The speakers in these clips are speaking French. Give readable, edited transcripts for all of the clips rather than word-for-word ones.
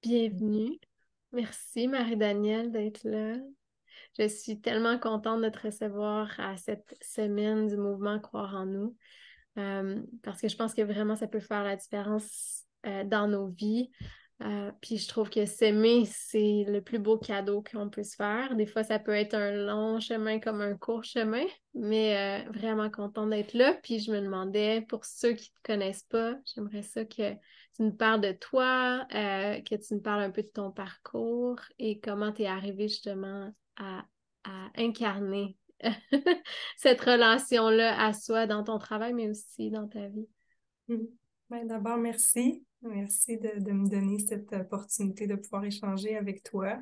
Bienvenue. Merci Marie-Danielle d'être là. Je suis tellement contente de te recevoir à cette semaine du mouvement Croire en nous parce que je pense que vraiment ça peut faire la différence dans nos vies. Puis je trouve que s'aimer, c'est le plus beau cadeau qu'on peut se faire. Des fois, ça peut être un long chemin comme un court chemin, mais vraiment contente d'être là. Puis je me demandais, pour ceux qui ne te connaissent pas, j'aimerais ça que tu nous parles de toi, que tu nous parles un peu de ton parcours et comment tu es arrivé justement à incarner cette relation-là à soi dans ton travail, mais aussi dans ta vie. Mhm. Ben, d'abord, merci. Merci de me donner cette opportunité de pouvoir échanger avec toi.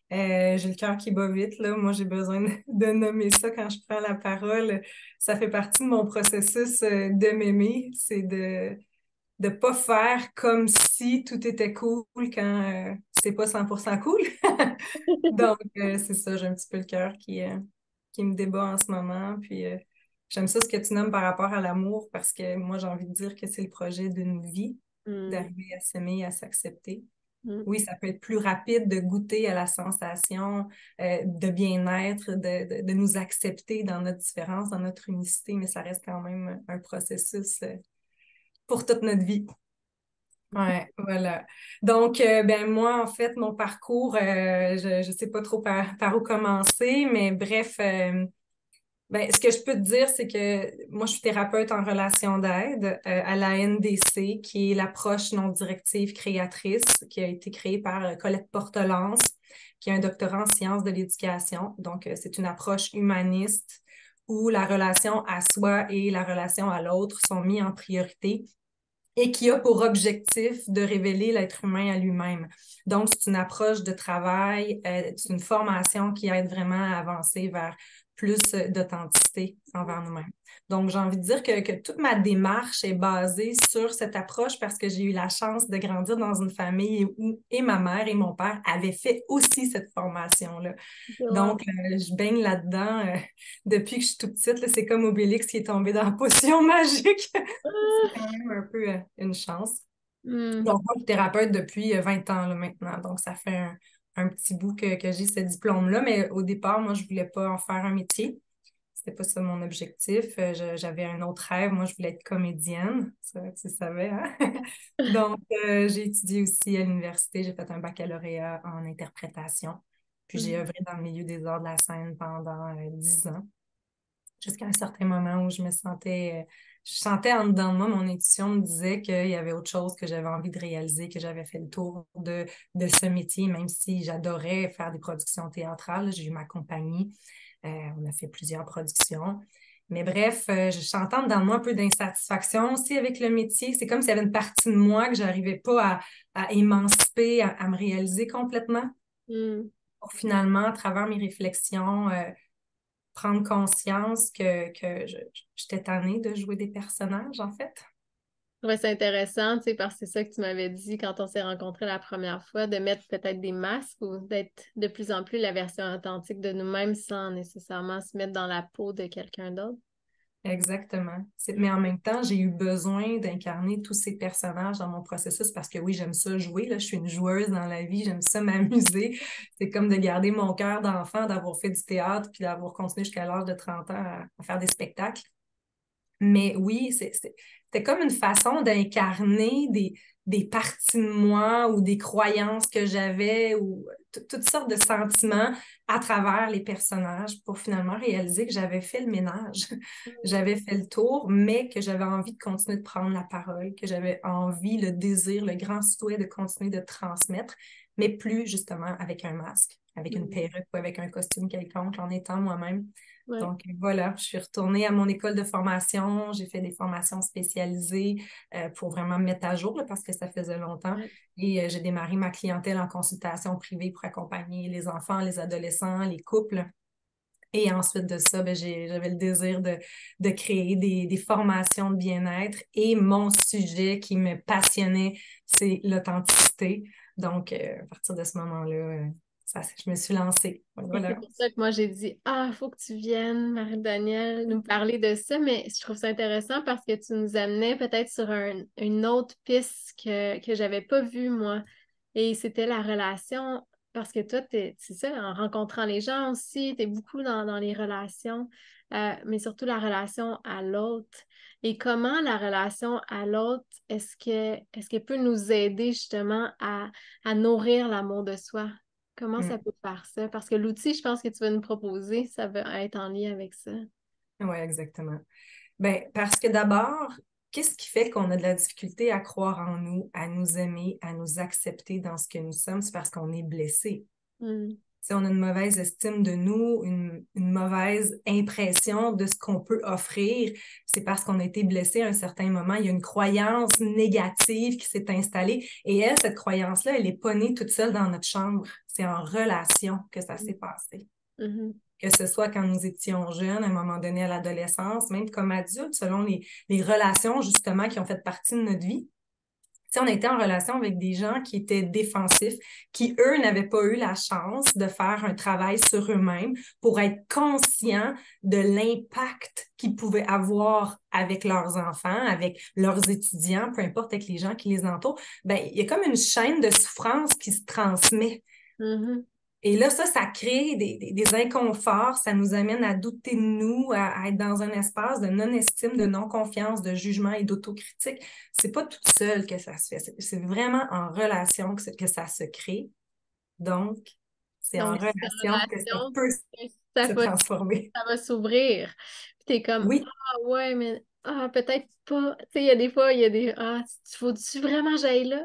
J'ai le cœur qui bat vite, là. Moi, j'ai besoin de nommer ça quand je prends la parole. Ça fait partie de mon processus de m'aimer. C'est de ne pas faire comme si tout était cool quand c'est pas 100% cool. Donc, c'est ça, j'ai un petit peu le cœur qui me débat en ce moment. Puis, j'aime ça ce que tu nommes par rapport à l'amour parce que moi, j'ai envie de dire que c'est le projet d'une vie, Mm, d'arriver à s'aimer et à s'accepter. mm, Oui, ça peut être plus rapide de goûter à la sensation de bien-être, de nous accepter dans notre différence, dans notre unicité, mais ça reste quand même un processus pour toute notre vie. Ouais, voilà. Donc, ben moi, en fait, mon parcours, je sais pas trop par où commencer, mais bref, ben, ce que je peux te dire, c'est que moi, je suis thérapeute en relation d'aide à la NDC, qui est l'approche non directive créatrice, qui a été créée par Colette Portelance, qui a un doctorat en sciences de l'éducation. Donc, c'est une approche humaniste où la relation à soi et la relation à l'autre sont mis en priorité et qui a pour objectif de révéler l'être humain à lui-même. Donc, c'est une approche de travail, c'est une formation qui aide vraiment à avancer vers plus d'authenticité envers nous-mêmes. Donc, j'ai envie de dire que toute ma démarche est basée sur cette approche parce que j'ai eu la chance de grandir dans une famille où et ma mère et mon père avaient fait aussi cette formation-là. wow. Donc, je baigne là-dedans depuis que je suis toute petite. Là, c'est comme Obélix qui est tombé dans la potion magique. C'est quand même un peu une chance. Mm, Donc, moi, je suis thérapeute depuis 20 ans là, maintenant. Donc, ça fait un petit bout que j'ai ce diplôme-là. Mais au départ, moi, je ne voulais pas en faire un métier. C'était pas ça mon objectif. J'avais un autre rêve. Moi, je voulais être comédienne. Ça, tu savais, hein? Donc, j'ai étudié aussi à l'université. J'ai fait un baccalauréat en interprétation. Puis, j'ai mm, œuvré dans le milieu des arts de la scène pendant 10 ans jusqu'à un certain moment où je sentais en dedans de moi, mon intuition me disait qu'il y avait autre chose que j'avais envie de réaliser, que j'avais fait le tour de ce métier, même si j'adorais faire des productions théâtrales. J'ai eu ma compagnie, on a fait plusieurs productions. Mais bref, je sentais en dedans de moi un peu d'insatisfaction aussi avec le métier. C'est comme s'il y avait une partie de moi que je n'arrivais pas à émanciper, à me réaliser complètement. mm. Pour finalement, à travers mes réflexions, prendre conscience que j'étais tannée de jouer des personnages, en fait. Je trouvais ça intéressant, tu sais, parce que c'est ça que tu m'avais dit quand on s'est rencontrés la première fois, de mettre peut-être des masques ou d'être de plus en plus la version authentique de nous-mêmes sans nécessairement se mettre dans la peau de quelqu'un d'autre. Exactement. Mm. Mais en même temps, j'ai eu besoin d'incarner tous ces personnages dans mon processus parce que oui, j'aime ça jouer. Là, je suis une joueuse dans la vie, j'aime ça m'amuser. C'est comme de garder mon cœur d'enfant, d'avoir fait du théâtre, puis d'avoir continué jusqu'à l'âge de 30 ans à faire des spectacles. Mais oui, c'était comme une façon d'incarner des parties de moi ou des croyances que j'avais ou toutes sortes de sentiments à travers les personnages pour finalement réaliser que j'avais fait le ménage, j'avais fait le tour, mais que j'avais envie de continuer de prendre la parole, que j'avais envie, le désir, le grand souhait de continuer de transmettre, mais plus justement avec un masque, avec une Mm. perruque ou avec un costume quelconque, en étant moi-même. Ouais. Donc voilà, je suis retournée à mon école de formation, j'ai fait des formations spécialisées pour vraiment me mettre à jour là, parce que ça faisait longtemps. Ouais. Et j'ai démarré ma clientèle en consultation privée pour accompagner les enfants, les adolescents, les couples. Et ensuite de ça, ben, j'avais le désir de créer des formations de bien-être. Et mon sujet qui me passionnait, c'est l'authenticité. Donc, à partir de ce moment-là, je me suis lancée. Et c'est Voilà. pour ça que moi j'ai dit, ah, il faut que tu viennes, Marie-Danielle, nous parler de ça, mais je trouve ça intéressant parce que tu nous amenais peut-être sur une autre piste que j'avais pas vue, moi. Et c'était la relation, parce que toi, c'est ça, en rencontrant les gens aussi, tu es beaucoup dans les relations, mais surtout la relation à l'autre. Et comment la relation à l'autre, est-ce qu'elle peut nous aider justement à nourrir l'amour de soi? Comment ça peut faire ça? Parce que l'outil, je pense que tu vas nous proposer, ça va être en lien avec ça. Oui, exactement. Ben, parce que d'abord, qu'est-ce qui fait qu'on a de la difficulté à croire en nous, à nous aimer, à nous accepter dans ce que nous sommes? C'est parce qu'on est blessé. Mm. Si on a une mauvaise estime de nous, une mauvaise impression de ce qu'on peut offrir, c'est parce qu'on a été blessé à un certain moment. Il y a une croyance négative qui s'est installée. Et elle, cette croyance-là, elle n'est pas née toute seule dans notre chambre. C'est en relation que ça s'est passé. Mhm. Que ce soit quand nous étions jeunes, à un moment donné à l'adolescence, même comme adultes, selon les relations justement qui ont fait partie de notre vie. Si on était en relation avec des gens qui étaient défensifs, qui, eux, n'avaient pas eu la chance de faire un travail sur eux-mêmes pour être conscients de l'impact qu'ils pouvaient avoir avec leurs enfants, avec leurs étudiants, peu importe avec les gens qui les entourent, ben, il y a comme une chaîne de souffrance qui se transmet. Mhm. Et là, ça crée des inconforts, ça nous amène à douter de nous, à être dans un espace de non-estime, de non-confiance, de jugement et d'autocritique. C'est pas toute seule que ça se fait. C'est vraiment en relation que ça se crée. Donc, c'est en Donc, cette relation que ça relation, peut ça se va, transformer. ça va s'ouvrir. Puis t'es comme, Oui, ah ouais, mais peut-être pas. Tu sais, il y a des fois, il y a des, faut-tu vraiment j'aille là?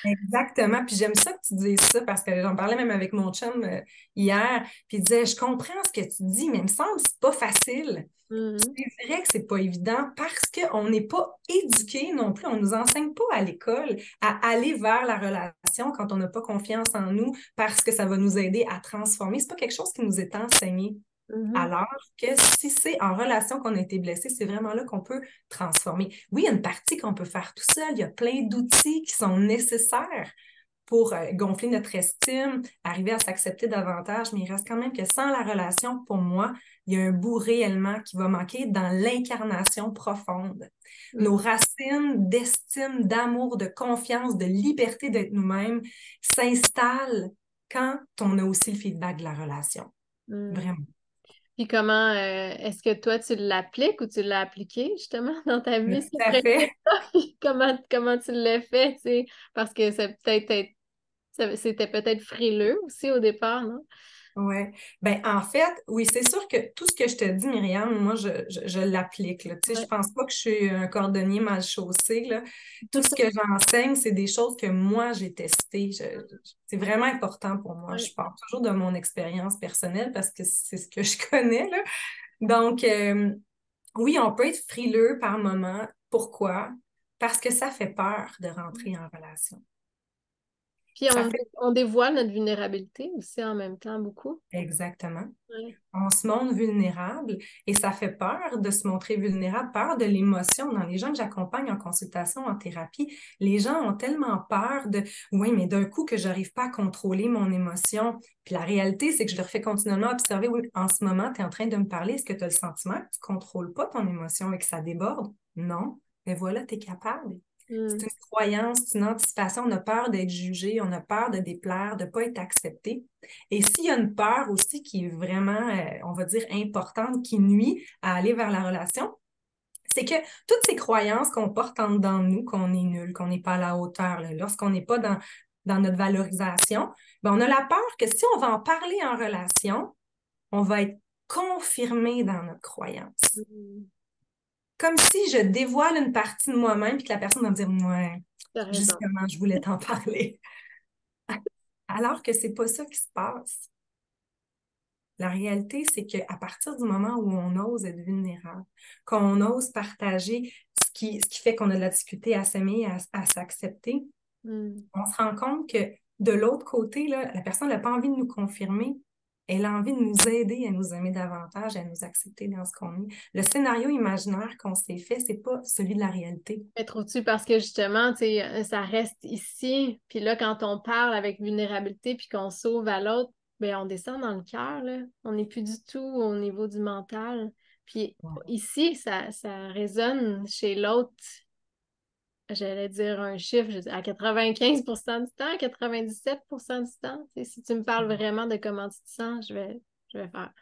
exactement. Puis j'aime ça que tu dises ça parce que j'en parlais même avec mon chum hier. Puis il disait, je comprends ce que tu dis, mais il me semble que c'est pas facile. Mhm. C'est vrai que c'est pas évident parce qu'on n'est pas éduqué non plus. On nous enseigne pas à l'école à aller vers la relation quand on n'a pas confiance en nous parce que ça va nous aider à transformer. C'est pas quelque chose qui nous est enseigné. Mhm. Alors que si c'est en relation qu'on a été blessé, c'est vraiment là qu'on peut transformer. Oui, il y a une partie qu'on peut faire tout seul. Il y a plein d'outils qui sont nécessaires pour gonfler notre estime, arriver à s'accepter davantage, mais il reste quand même que sans la relation, pour moi, il y a un bout réellement qui va manquer dans l'incarnation profonde. Nos Mhm. racines d'estime, d'amour, de confiance, de liberté d'être nous-mêmes s'installent quand on a aussi le feedback de la relation. Mhm. Vraiment. Puis comment, est-ce que toi, tu l'appliques ou tu l'as appliqué justement dans ta Tout vie, ce à fait. principe-là? Puis comment tu l'as fait, tu sais? Parce que c'était peut-être frileux aussi au départ, non? Oui. Ben, en fait, oui, c'est sûr que tout ce que je te dis, Myriam, moi, je l'applique, là. Tu sais, je Ouais. pense pas que je suis un cordonnier mal chaussé, là. Tout ce que j'enseigne, c'est des choses que moi, j'ai testées. C'est vraiment important pour moi. Ouais. Je parle toujours de mon expérience personnelle parce que c'est ce que je connais, là. Donc, oui, on peut être frileux par moment. Pourquoi? Parce que ça fait peur de rentrer en relation. Puis Ça fait on dévoile notre vulnérabilité aussi en même temps beaucoup. exactement. Ouais. On se montre vulnérable et ça fait peur de se montrer vulnérable, peur de l'émotion. Dans les gens que j'accompagne en consultation, en thérapie, les gens ont tellement peur de, oui, mais d'un coup que j'arrive pas à contrôler mon émotion. Puis la réalité, c'est que je leur fais continuellement observer, oui, en ce moment, tu es en train de me parler, est-ce que tu as le sentiment que tu contrôles pas ton émotion et que ça déborde? Non. Mais voilà, tu es capable. C'est Mm. une croyance, c'est une anticipation. On a peur d'être jugé, on a peur de déplaire, de ne pas être accepté. Et s'il y a une peur aussi qui est vraiment, on va dire, importante, qui nuit à aller vers la relation, c'est que toutes ces croyances qu'on porte en dedans de nous, qu'on est nul, qu'on n'est pas à la hauteur, là, lorsqu'on n'est pas dans notre valorisation, ben on a la peur que si on va en parler en relation, on va être confirmé dans notre croyance. Mm. Comme si je dévoile une partie de moi-même et que la personne va me dire, ouais, T'as raison. justement, je voulais t'en parler. Alors que c'est pas ça qui se passe. La réalité, c'est qu'à partir du moment où on ose être vulnérable, qu'on ose partager ce qui fait qu'on a de la difficulté à s'aimer, à s'accepter, Mm. on se rend compte que de l'autre côté, là, la personne n'a pas envie de nous confirmer. Elle a envie de nous aider à nous aimer davantage, à nous accepter dans ce qu'on est. Le scénario imaginaire qu'on s'est fait, c'est pas celui de la réalité. Mais trop-tu parce que justement, tu sais, ça reste ici. Puis là, quand on parle avec vulnérabilité puis qu'on s'ouvre à l'autre, ben on descend dans le cœur, là. On n'est plus du tout au niveau du mental. Puis Ouais. ici, ça résonne chez l'autre j'allais dire un chiffre, à 95% du temps, 97% du temps. Si tu me parles vraiment de comment tu te sens, je vais faire.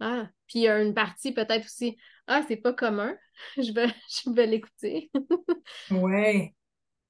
Ah, puis il y a une partie peut-être aussi, ah, c'est pas commun, je vais l'écouter. Ouais.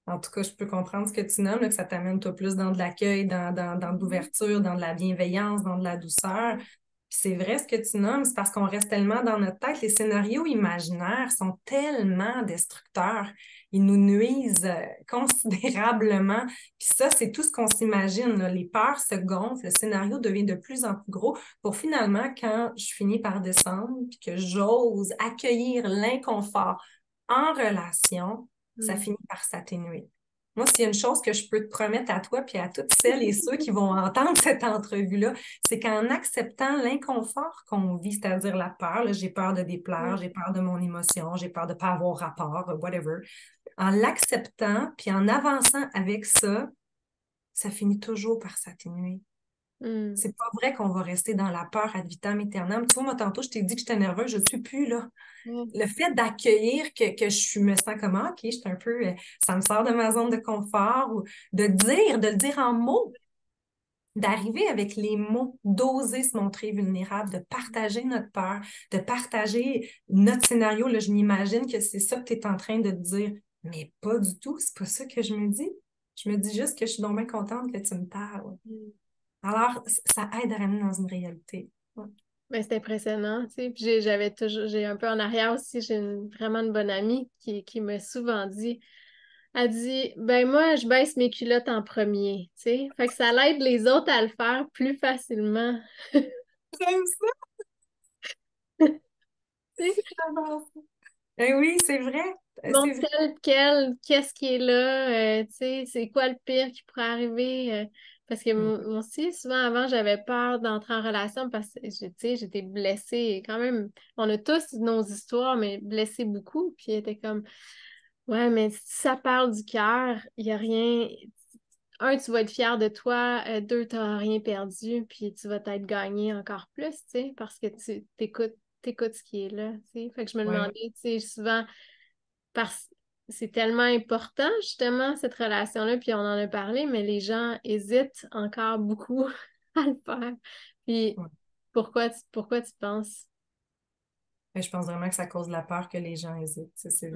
En tout cas, je peux comprendre ce que tu nommes, là, que ça t'amène toi plus dans de l'accueil, dans de l'ouverture, dans de la bienveillance, dans de la douceur. Puis c'est vrai ce que tu nommes, c'est parce qu'on reste tellement dans notre tête. Les scénarios imaginaires sont tellement destructeurs. Ils nous nuisent considérablement. Puis ça, c'est tout ce qu'on s'imagine, là. Les peurs se gonflent, le scénario devient de plus en plus gros pour finalement, quand je finis par descendre, puis que j'ose accueillir l'inconfort en relation, ça Mm. finit par s'atténuer. Moi, s'il y a une chose que je peux te promettre à toi puis à toutes celles et ceux qui vont entendre cette entrevue-là, c'est qu'en acceptant l'inconfort qu'on vit, c'est-à-dire la peur, là, j'ai peur de déplaire, Mm. j'ai peur de mon émotion, j'ai peur de ne pas avoir rapport, whatever, en l'acceptant puis en avançant avec ça finit toujours par s'atténuer. Mm. C'est pas vrai qu'on va rester dans la peur ad vitam aeternam. Tu vois, moi, tantôt, je t'ai dit que j'étais nerveuse, je ne suis plus là. Mm. Le fait d'accueillir que me sens comme, ah, OK, je suis un peu, ça me sort de ma zone de confort, ou de le dire en mots, d'arriver avec les mots, d'oser se montrer vulnérable, de partager notre peur, de partager notre scénario. Là, je m'imagine que c'est ça que tu es en train de te dire, mais pas du tout, c'est pas ça que je me dis. Je me dis juste que je suis donc bien contente que tu me parles. Mm. Alors, ça aide à ramener dans une réalité. Ouais. Ben, c'est impressionnant, tu sais. Puis j'ai un peu en arrière aussi, vraiment une bonne amie qui m'a souvent dit, elle dit, ben moi, je baisse mes culottes en premier, tu sais. Fait que ça l'aide les autres à le faire plus facilement. J'aime ça, Tu sais, j'adore ça. Eh oui, c'est vrai. C'est montre vrai. tel quel, qu'est-ce qui est là, tu sais, c'est quoi le pire qui pourrait arriver. Parce que moi aussi, souvent avant, j'avais peur d'entrer en relation parce que, tu sais, j'étais blessée. Quand même, on a tous nos histoires, mais blessée beaucoup. Puis elle était comme, ouais, mais si ça parle du cœur, il n'y a rien. Un, tu vas être fier de toi. Deux, tu n'auras rien perdu. Puis tu vas t'être gagné encore plus, tu sais, parce que tu t'écoutes ce qui est là, tu sais. Fait que je me Ouais, demandais, tu sais, souvent, parce que c'est tellement important, justement, cette relation-là, puis on en a parlé, mais les gens hésitent encore beaucoup à le faire. Puis ouais. pourquoi tu penses? Mais je pense vraiment que ça cause de la peur que les gens hésitent. Tu sais,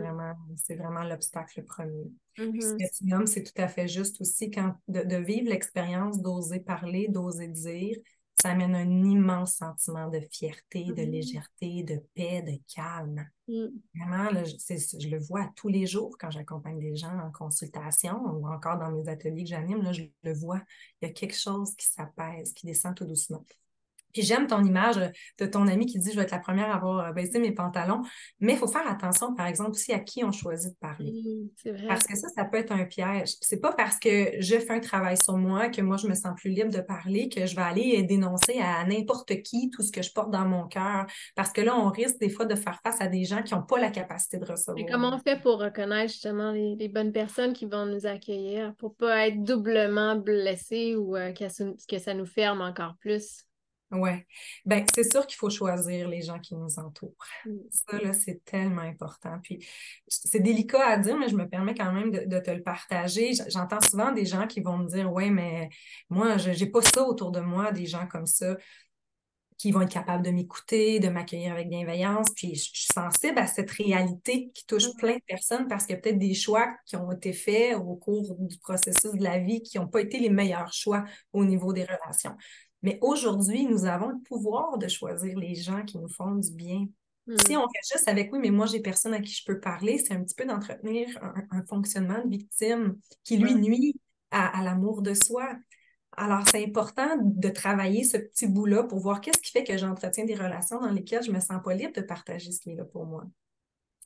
c'est vraiment l'obstacle premier. Puis ce Mhm. que tu nommes, c'est tout à fait juste aussi quand de vivre l'expérience, d'oser parler, d'oser dire, ça amène un immense sentiment de fierté, de Mhm. légèreté, de paix, de calme. Mhm. Vraiment, là, je le vois tous les jours quand j'accompagne des gens en consultation ou encore dans mes ateliers que j'anime, là, je le vois. Il y a quelque chose qui s'apaise, qui descend tout doucement. Puis j'aime ton image de ton ami qui dit je vais être la première à avoir baissé mes pantalons. Mais il faut faire attention, par exemple, aussi à qui on choisit de parler. Mhm. C'est vrai. Parce que ça peut être un piège. C'est pas parce que je fais un travail sur moi que moi, je me sens plus libre de parler que je vais aller dénoncer à n'importe qui tout ce que je porte dans mon cœur. Parce que là, on risque des fois de faire face à des gens qui n'ont pas la capacité de Mais recevoir. comment on fait pour reconnaître justement les bonnes personnes qui vont nous accueillir pour pas être doublement blessés ou que ça nous ferme encore plus? Ouais. Ben, c'est sûr qu'il faut choisir les gens qui nous entourent. Mm. Ça, là, c'est tellement important. Puis, c'est délicat à dire, mais je me permets quand même de te le partager. J'entends souvent des gens qui vont me dire, ouais, mais moi, je n'ai pas ça autour de moi, des gens comme ça, qui vont être capables de m'écouter, de m'accueillir avec bienveillance. Puis, je suis sensible à cette réalité qui touche plein de personnes parce qu'il y a peut-être des choix qui ont été faits au cours du processus de la vie qui n'ont pas été les meilleurs choix au niveau des relations. Mais aujourd'hui, nous avons le pouvoir de choisir les gens qui nous font du bien. Si Mm. on reste juste avec oui, mais moi, j'ai personne à qui je peux parler, c'est un petit peu d'entretenir un fonctionnement de victime qui lui Ouais. nuit à l'amour de soi. Alors, c'est important de travailler ce petit bout-là pour voir qu'est-ce qui fait que j'entretiens des relations dans lesquelles je me sens pas libre de partager ce qui est là pour moi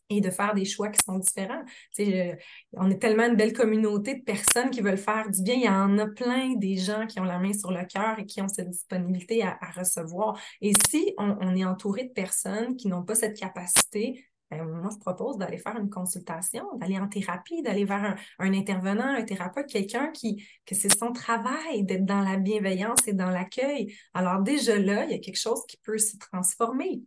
et de faire des choix qui sont différents. Tu sais, on est tellement une belle communauté de personnes qui veulent faire du bien. Il y en a plein des gens qui ont la main sur le cœur et qui ont cette disponibilité à recevoir. Et si on est entouré de personnes qui n'ont pas cette capacité, ben, moi, je propose d'aller faire une consultation, d'aller en thérapie, d'aller vers un intervenant, un thérapeute, quelqu'un que c'est son travail d'être dans la bienveillance et dans l'accueil. Alors déjà là, il y a quelque chose qui peut se transformer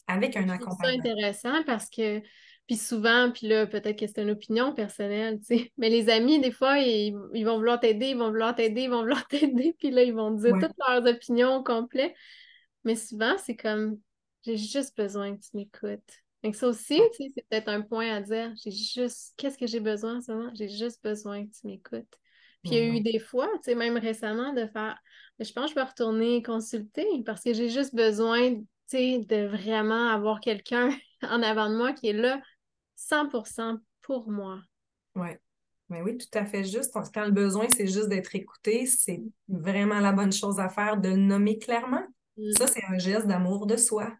avec Je un trouve ça accompagnement. intéressant parce que Puis souvent, puis là, peut-être que c'est une opinion personnelle, tu sais, mais les amis, des fois, ils vont vouloir t'aider, ils vont vouloir t'aider, ils vont vouloir t'aider, puis là, ils vont dire Ouais. toutes leurs opinions au complet. Mais souvent, c'est comme, j'ai juste besoin que tu m'écoutes. Donc ça aussi, tu sais, c'est peut-être un point à dire. Qu'est-ce que j'ai besoin en ce moment? J'ai juste besoin que tu m'écoutes. Puis il y a Mais eu ouais. des fois, tu sais, même récemment, de faire, je pense que je vais retourner consulter parce que j'ai juste besoin, tu sais, de vraiment avoir quelqu'un en avant de moi qui est là 100% pour moi. Ouais. Mais oui, tout à fait juste. Quand le besoin, c'est juste d'être écouté, c'est vraiment la bonne chose à faire de le nommer clairement. Ça, Mm, c'est un geste d'amour de soi.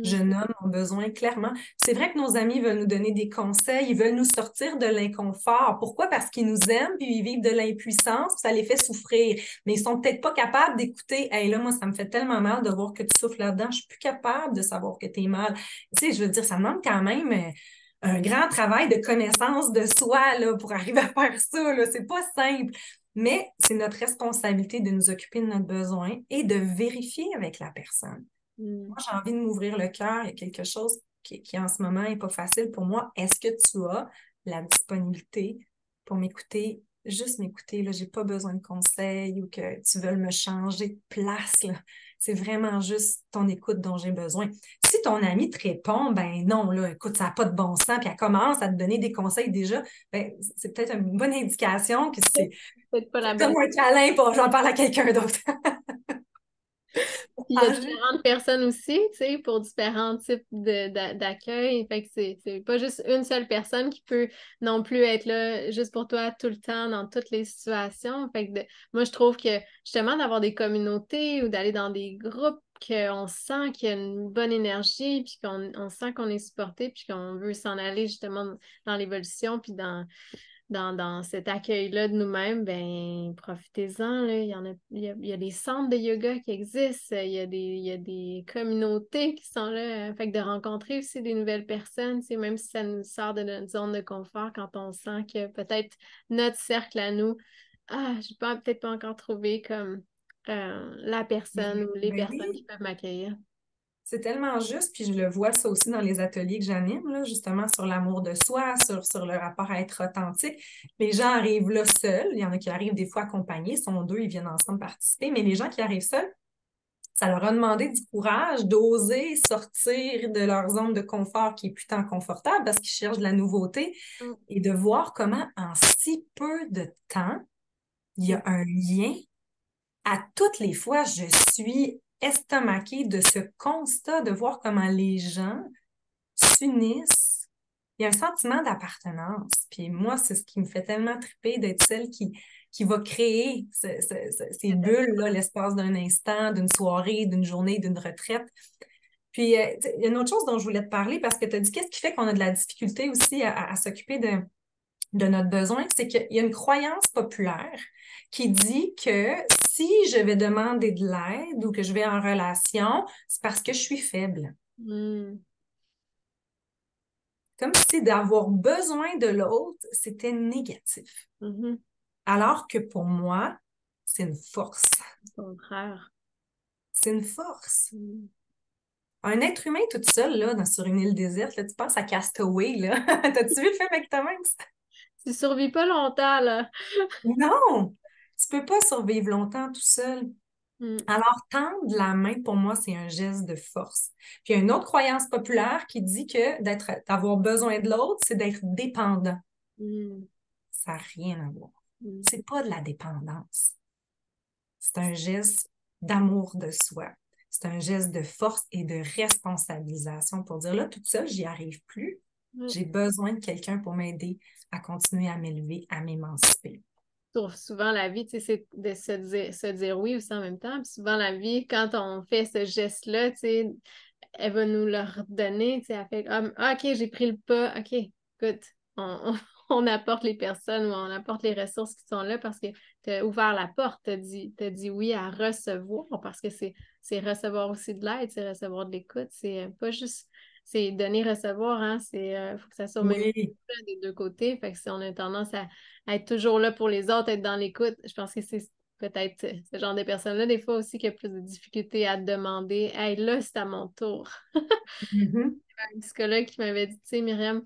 Je mm, nomme mon besoin clairement. C'est vrai que nos amis veulent nous donner des conseils, ils veulent nous sortir de l'inconfort. Pourquoi? Parce qu'ils nous aiment, puis ils vivent de l'impuissance, puis ça les fait souffrir. Mais ils sont peut-être pas capables d'écouter. Hey, là, moi, ça me fait tellement mal de voir que tu souffres là-dedans. Je suis plus capable de savoir que tu es mal. Tu sais, je veux dire, ça demande quand même un grand travail de connaissance de soi là, pour arriver à faire ça. Là. C'est pas simple. Mais c'est notre responsabilité de nous occuper de notre besoin et de vérifier avec la personne. Moi, mm. j'ai envie de m'ouvrir le cœur. Il y a quelque chose qui en ce moment n'est pas facile pour moi. Est-ce que tu as la disponibilité pour m'écouter, juste m'écouter? Là, j'ai pas besoin de conseils ou que tu veuilles me changer de place. Là. C'est vraiment juste ton écoute dont j'ai besoin. Si ton ami te répond, ben non, là, écoute, ça n'a pas de bon sens, puis elle commence à te donner des conseils déjà, ben, c'est peut-être une bonne indication que c'est Peut-être pas la bonne. donne-moi un câlin pour j'en parle à quelqu'un d'autre. Puis il y a différentes personnes aussi, tu sais, pour différents types d'accueil. Fait que c'est pas juste une seule personne qui peut non plus être là juste pour toi tout le temps dans toutes les situations. Fait que moi, je trouve que justement d'avoir des communautés ou d'aller dans des groupes qu'on sent qu'il y a une bonne énergie, puis qu'on sent qu'on est supporté, puis qu'on veut s'en aller justement dans l'évolution, puis dans cet accueil-là de nous-mêmes, ben profitez-en, là. Il y a des centres de yoga qui existent, il y a des communautés qui sont là. Fait que de rencontrer aussi des nouvelles personnes, c'est même si ça nous sort de notre zone de confort quand on sent que peut-être notre cercle à nous, j'ai pas peut-être pas encore trouvé comme la personne ou les Ben personnes qui oui, peuvent m'accueillir. c'est tellement juste, puis je le vois ça aussi dans les ateliers que j'anime, là, justement sur l'amour de soi, sur le rapport à être authentique. Les gens arrivent là seuls, il y en a qui arrivent des fois accompagnés, ils sont deux, ils viennent ensemble participer, mais les gens qui arrivent seuls, ça leur a demandé du courage d'oser sortir de leur zone de confort qui est plus tant confortable parce qu'ils cherchent de la nouveauté Mm. et de voir comment en si peu de temps, il y a un lien. À toutes les fois, je suis estomaquée de ce constat de voir comment les gens s'unissent. Il y a un sentiment d'appartenance. Puis moi, c'est ce qui me fait tellement triper d'être celle qui va créer ces bulles-là, l'espace d'un instant, d'une soirée, d'une journée, d'une retraite. Puis, il y a une autre chose dont je voulais te parler parce que tu as dit qu'est-ce qui fait qu'on a de la difficulté aussi à s'occuper de notre besoin, c'est qu'il y a une croyance populaire qui dit que si je vais demander de l'aide ou que je vais en relation, c'est parce que je suis faible. Mm. Comme si d'avoir besoin de l'autre, c'était négatif. Mhm. Alors que pour moi, c'est une force. Au contraire. C'est une force. Mm. Un être humain tout seul, là, sur une île déserte, là, tu penses à Castaway, là. T'as-tu vu le film avec Tom Hanks? Tu survis pas longtemps, là. Non! Tu peux pas survivre longtemps tout seul. Mm. Alors, tendre la main, pour moi, c'est un geste de force. Puis, il y a une autre croyance populaire qui dit que d'avoir besoin de l'autre, c'est d'être dépendant. Mm. Ça n'a rien à voir. Mm. C'est pas de la dépendance. C'est un geste d'amour de soi. C'est un geste de force et de responsabilisation pour dire là, toute seule, j'y arrive plus. Ouais. J'ai besoin de quelqu'un pour m'aider à continuer à m'élever, à m'émanciper. Je trouve souvent la vie, tu sais, c'est de se dire oui aussi en même temps. Puis souvent la vie, quand on fait ce geste-là, tu sais, elle va nous le redonner, tu sais, elle fait OK, j'ai pris le pas, OK, écoute, on apporte les personnes ou on apporte les ressources qui sont là parce que tu as ouvert la porte, t'as dit oui à recevoir parce que c'est recevoir aussi de l'aide, c'est recevoir de l'écoute, c'est pas juste, c'est donner, recevoir, hein, faut que ça soit au même Oui. niveau des deux côtés, fait que si on a tendance à être toujours là pour les autres, être dans l'écoute, je pense que c'est peut-être ce genre de personnes-là, des fois aussi, qui a plus de difficultés à demander, hey, là, c'est à mon tour. Mhm. Un psychologue qui m'avait dit, tu sais, Myriam,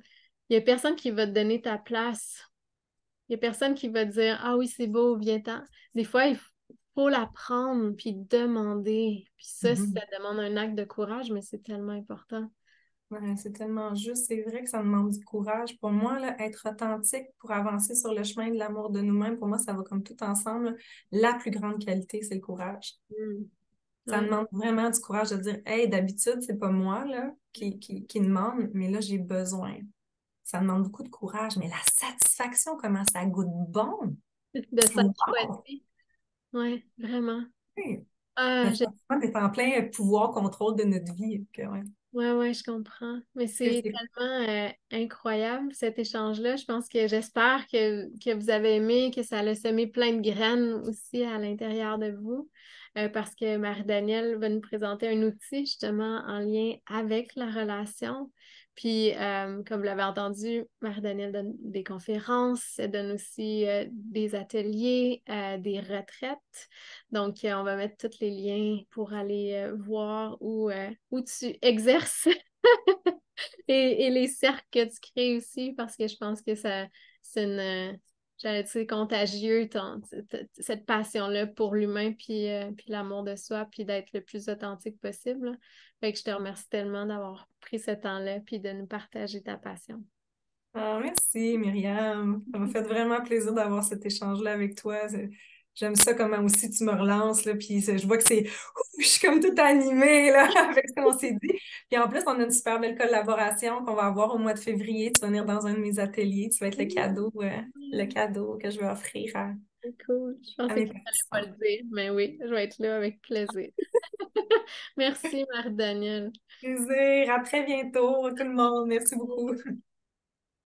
Il y a personne qui va te donner ta place. Il y a personne qui va te dire, ah oui, c'est beau, viens-t'en. Des fois, il faut la prendre puis demander. Puis ça Mhm. demande un acte de courage, mais c'est tellement important. Ouais, c'est tellement juste. C'est vrai que ça demande du courage. Pour moi, là, être authentique pour avancer sur le chemin de l'amour de nous-mêmes, pour moi, ça va comme tout ensemble. La plus grande qualité, c'est le courage. Mm. Ça Ouais. demande vraiment du courage de dire, hey, d'habitude, c'est pas moi là, qui demande, mais là, j'ai besoin. Ça demande beaucoup de courage, mais la satisfaction, comment ça goûte bon. De s'être Wow! choisi. Ouais, vraiment. Oui. Le Ah, sentiment d'être en plein pouvoir, contrôle de notre vie. Ouais. ouais, ouais, je comprends. Mais c'est tellement incroyable cet échange-là. Je pense que j'espère que vous avez aimé, que ça a semé plein de graines aussi à l'intérieur de vous. Parce que Marie-Danielle va nous présenter un outil justement en lien avec la relation. Puis, comme vous l'avez entendu, Marie-Danielle donne des conférences, elle donne aussi des ateliers, des retraites. Donc, on va mettre tous les liens pour aller voir où tu exerces et les cercles que tu crées aussi, parce que je pense que ça, c'est j'allais dire, contagieux, cette passion-là pour l'humain, puis l'amour de soi, puis d'être le plus authentique possible, là. Fait que je te remercie tellement d'avoir pris ce temps-là, puis de nous partager ta passion. Ah, merci, Myriam. Ça m'a fait vraiment plaisir d'avoir cet échange-là avec toi. J'aime ça comment aussi tu me relances, là, puis je vois que c'est... Je suis comme toute animée, là, avec ce qu'on s'est dit. Puis en plus, on a une super belle collaboration qu'on va avoir au mois de février. Tu vas venir dans un de mes ateliers. Tu vas être le cadeau que je vais offrir C'est cool. Je à pensais mes qu'il fallait pas participants. le dire, mais oui, je vais être là avec plaisir. Merci, Marie-Danielle. Plaisir. À très bientôt, tout le monde. Merci beaucoup.